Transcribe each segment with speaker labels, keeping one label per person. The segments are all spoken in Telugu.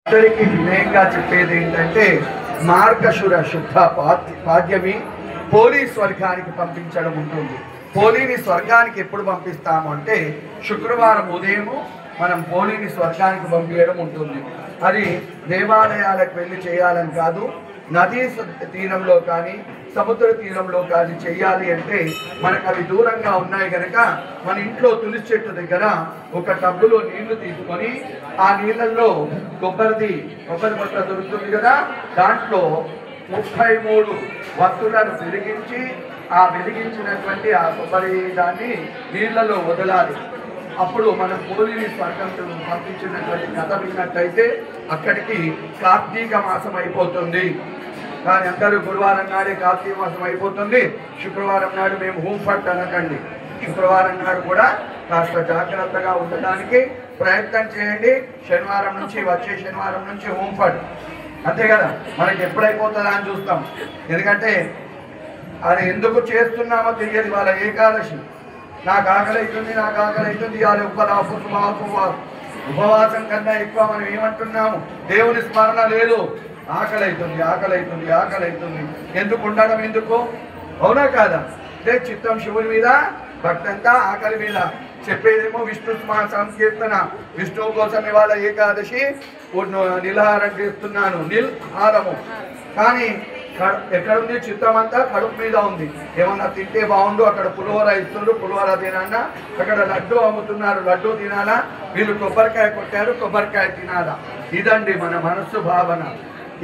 Speaker 1: అందరికీ వినయంగా చెప్పేది ఏంటంటే మార్గశుర శుద్ధ పాడ్యమి పోలీ స్వర్గానికి పంపించడం ఉంటుంది. పోలీని స్వర్గానికి ఎప్పుడు పంపిస్తాము అంటే శుక్రవారం ఉదయము మనం పోలీని స్వర్గానికి పంపించడం ఉంటుంది. అది దేవాలయాలకు వెళ్ళి చేయాలని కాదు, నదీ తీరంలో కానీ సముద్ర తీరంలో కానీ చెయ్యాలి అంటే మనకు అవి దూరంగా ఉన్నాయి కనుక మన ఇంట్లో తులసి చెట్టు దగ్గర ఒక టబ్బులో నీళ్లు తీసుకొని ఆ నీళ్ళల్లో కొబ్బరి పట్ల దొరుకుతుంది కదా, దాంట్లో 33 వత్తులను వెలిగించి ఆ వెలిగించినటువంటి ఆ కొబ్బరి దాన్ని నీళ్లలో వదలాలి. అప్పుడు మనం పోలీని స్వర్గం పంపించినటువంటి కథ విన్నట్టయితే అక్కడికి కార్తీక మాసం అయిపోతుంది. కానీ అందరూ గురువారం నాడే కార్తీక మాసం అయిపోతుంది. శుక్రవారం నాడు మేము హోంఫట్ అనకండి. శుక్రవారం నాడు కూడా కాస్త జాగ్రత్తగా ఉండడానికి ప్రయత్నం చేయండి. శనివారం నుంచి వచ్చే శనివారం నుంచి హోంఫట్ అంతే కదా, మనకి ఎప్పుడైపోతుందా అని చూస్తాం. ఎందుకంటే అది ఎందుకు చేస్తున్నామో తెలియదు. వాళ్ళ ఏకాదశి నాకు ఆకలి అవుతుంది వాళ్ళ ఉపవాసం కన్నా ఎక్కువ మనం ఏమంటున్నాము, దేవుని స్మరణ లేదు, ఆకలి అవుతుంది. ఎందుకు ఉండడం ఎందుకు? అవునా కాదా? అంటే చిత్తం శివుని మీద, భక్తి అంతా ఆకలి మీద. చెప్పేదేమో విష్ణు సంకీర్తన, విష్ణువు కోసం ఇవాళ ఏకాదశి నిలహారం చేస్తున్నాను, నిల్హారము. కానీ ఎక్కడుంది? చిత్తం అంతా కడుపు మీద ఉంది. ఏమన్నా తింటే బాగుండు, అక్కడ పులిహోర ఇస్తుండ్రు, పులిహోర తినాలా, అక్కడ లడ్డు అమ్ముతున్నారు, లడ్డు తినాలా, వీళ్ళు కొబ్బరికాయ కొట్టారు, కొబ్బరికాయ తినాలా. ఇదండి మన మనస్సు భావన.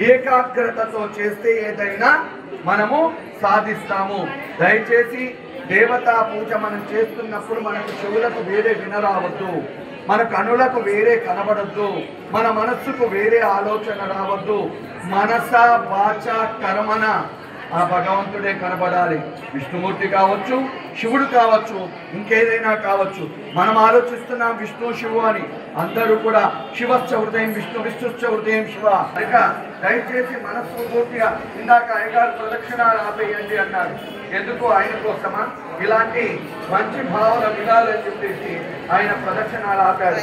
Speaker 1: ఏకాగ్రతతో చేస్తే ఏదైనా మనము సాధిస్తాము. దయచేసి దేవతా పూజ మనం చేస్తున్నప్పుడు మనకు చెవులకు వేరే వినరావద్దు, మన కనులకు వేరే కనబడద్దు, మన మనస్సుకు వేరే ఆలోచన రావద్దు. మనస వాచ కర్మన ఆ భగవంతుడే కనబడాలి. విష్ణుమూర్తి కావచ్చు, శివుడు కావచ్చు, ఇంకేదైనా కావచ్చు. మనం ఆలోచిస్తున్నాం విష్ణు శివు అని, అందరూ కూడా శివశ్చ హృదయం విష్ణు, విష్ణుశ్చ హృదయం శివ. ఇక దయచేసి మనస్సు పూర్తిగా, ఇందాక అయ్యగారు ప్రదక్షిణాలు ఆపేయండి అన్నారు. ఎందుకు? ఆయన కోసమా? ఇలాంటి మంచి భావన వినాలని చెప్పేసి ఆయన ప్రదక్షిణాలు ఆపారు.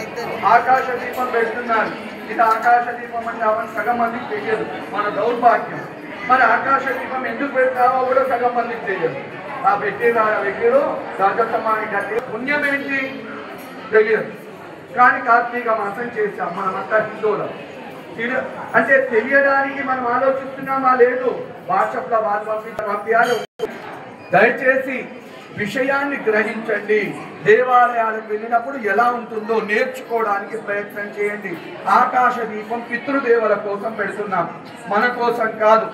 Speaker 1: ఆకాశ దీపం పెడుతున్నారు. ఇది ఆకాశ దీపం అంటే అవన్నీ సగం మందికి తెలియదు, మన దౌర్భాగ్యం. మరి ఆకాశ దీపం ఎందుకు పెడతామో కూడా సగం మందికి తెలియదు. ఆ పెట్టిన వ్యక్తులు రాజసమానికి కట్టి పుణ్యం ఏంటి తెలియదు. కానీ కార్తీక మాసం చేశాం మనమంతా హిందువులం. అంటే తెలియడానికి మనం ఆలోచిస్తున్నామా? లేదు. వాట్సాప్లో వాళ్ళు పంపించాలి. దయచేసి విషయాన్ని గ్రహించండి. దేవాలయాలకు వెళ్ళినప్పుడు ఎలా ఉంటుందో నేర్చుకోవడానికి ప్రయత్నం చేయండి. ఆకాశ దీపం పితృదేవుల కోసం పెడుతున్నాం, మన కోసం కాదు.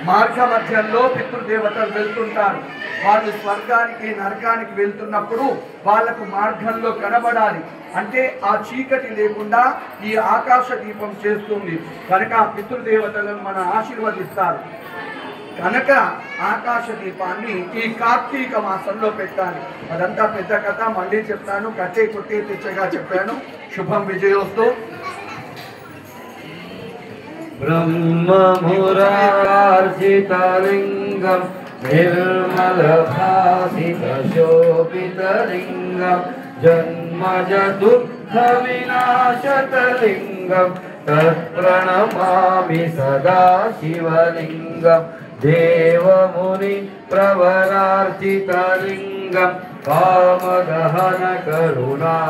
Speaker 1: మార్గ మధ్యంలో పితృదేవతలు వెళ్తుంటారు. వాళ్ళు స్వర్గానికి నరకానికి వెళ్తున్నప్పుడు వాళ్లకు మార్గంలో కనబడాలి. అంటే ఆ చీకటి లేకుండా ఈ ఆకాశ దీపం చేస్తుంది కనుక ఆ పితృదేవతలను మనం ఆశీర్వదిస్తారు. కనుక ఆకాశ దీపాన్ని ఈ కార్తీక మాసంలో పెట్టాలి. అదంతా పెద్ద కథ, మళ్ళీ చెప్తాను. కట్టే కొట్టే తెచ్చగా చెప్పాను. శుభం విజయోస్తు.
Speaker 2: బ్రహ్మమురార్జితలింగం నిర్మలభాసితశోభితలింగం జన్మజ దుఃఖ వినాశకలింగం తత్ప్రణమామి సదా శివలింగం దేవముని ప్రవరార్చితలింగం కామదహన కరుణాకరలింగం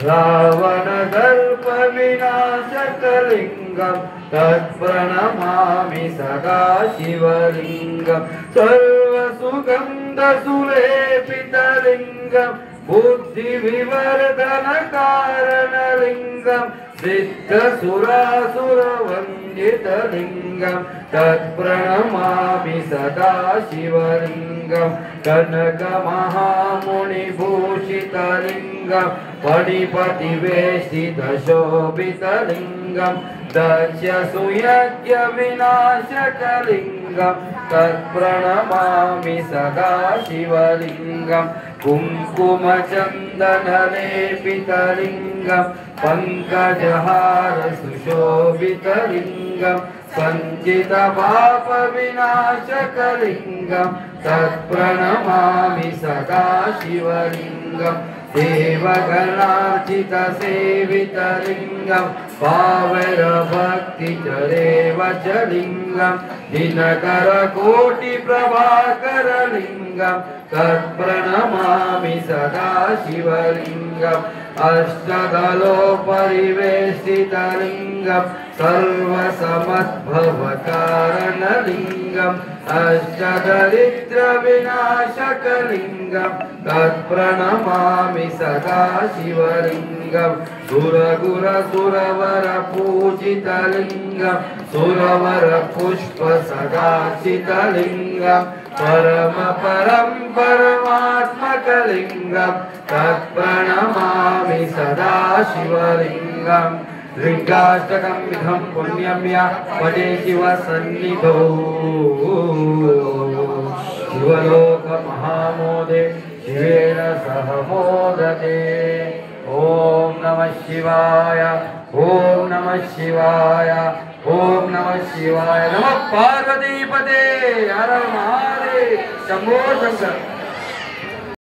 Speaker 2: రావణదర్ప వినాశకలింగం తత్ప్రణమామి సదా శివలింగం సర్వసుగంధసులేపితలింగం బుద్ధి వివర్ధన కారణలింగం సిద్ధసురాసురవందితలింగం తత్ప్రణమామి సదా శివలింగం కనకమహామునిభూషితలింగం పణిపతివేష్టితశోభితలింగం దక్షసుయజ్ఞ వినాశకలింగం తత్ప్రణమామి సదా శివలింగం కుంకుమచందనలేపితలింగం పంకజహార సుశోభితలింగం సంచిత పాప వినాశకలింగం తత్ప్రణమామి సదా శివలింగం देवगणार्चितसेवितलिङ्गं पावनभक्तिचरेवचलिङ्गं दिनकरकोटिप्रभाकरलिङ्गं तत्प्रणमामि सदा शिवलिङ्गम् अष्टदलोपरिवेष्टितलिङ्गं सर्वसमद्भवकारणलिङ्गम् अष्टदरिद्रविनाशकलिङ्गं तत्प्रणमामि सदा शिवलिङ्गं सुरगुरसुरवरपूजितलिङ्गं सुरवरपुष्पसदाचितलिङ्गं परमपरं परमात्मकलिङ्गं तत्प्रणमामि सदा शिवलिङ्गम् लिङ्गाष्टकं विधं पुण्यं या पठे शिवसन्निधौ शिवलोकमहामोदे शिवेन सह मोदते। ॐ नमः शिवाय, ॐ नमः शिवाय, ॐ नमः शिवाय। नमः पार्वतीपते, हर महादेव, शंभो शंकर।